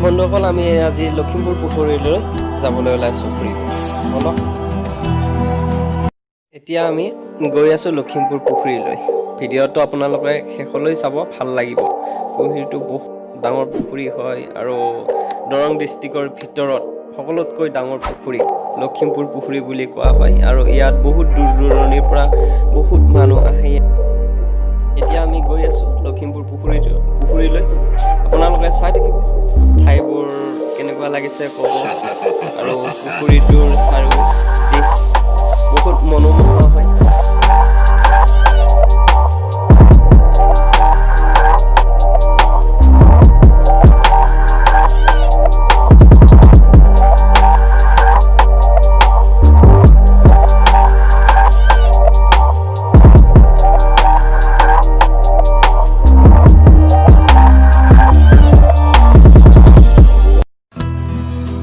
বন্ধুসকল আমি আজি লখিমপুৰ পুখুৰীলৈ যাবলৈ ওলাইছোঁ ফুৰিব বলক। এতিয়া আমি গৈ আছোঁ লখিমপুৰ পুখুৰীলৈ। ভিডিঅ'টো আপোনালোকে শেষলৈ চাব, ভাল লাগিব। পুখুৰীটো বহুত ডাঙৰ পুখুৰী হয় আৰু দৰং ডিষ্ট্ৰিক্টৰ ভিতৰত সকলোতকৈ ডাঙৰ পুখুৰী লখিমপুৰ পুখুৰী বুলি কোৱা হয় আৰু ইয়াত বহুত দূৰ দূৰণিৰ পৰা বহুত মানুহ আহে। এতিয়া আমি গৈ আছোঁ লখিমপুৰ পুখুৰীলৈ। আপোনালোকে চাই থাকিব, ঠাইবোৰ কেনেকুৱা লাগিছে ক'ব আৰু পুখুৰীটোৰ চাৰিওদিশ বহুত মনোমোহা হয়।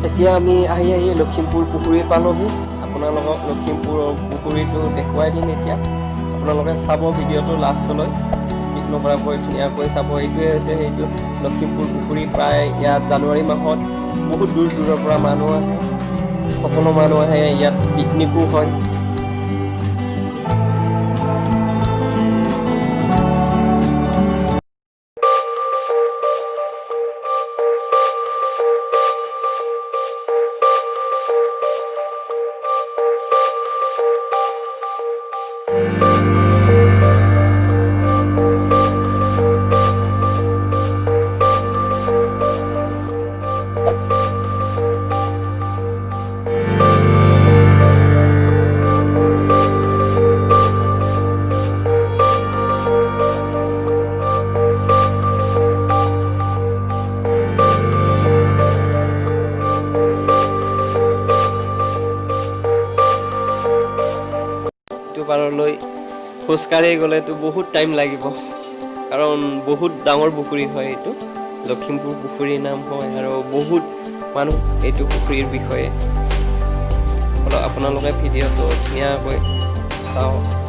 এতিয়া আমি আহি লখিমপুৰ পুখুৰী পালোহি। আপোনালোকক লখিমপুৰৰ পুখুৰীটো দেখুৱাই দিম। এতিয়া আপোনালোকে চাব ভিডিঅ'টো লাষ্টলৈ, স্কিপ নকৰাকৈ ধুনীয়াকৈ চাব। এইটোৱে হৈছে সেইটো লখিমপুৰ পুখুৰী। প্ৰায় ইয়াত জানুৱাৰী মাহত বহুত দূৰ দূৰৰ পৰা মানুহ আহে, সকলো মানুহ আহে। ইয়াত পিকনিকো হয়। পাৰলৈ খোজকাঢ়ি গ'লেতো বহুত টাইম লাগিব, কাৰণ বহুত ডাঙৰ পুখুৰী হয় এইটো। লখিমপুৰ পুখুৰীৰ নাম হয় আৰু বহুত মানুহ এইটো পুখুৰীৰ বিষয়ে। আপোনালোকে ভিডিঅ'টো ধুনীয়াকৈ চাওক।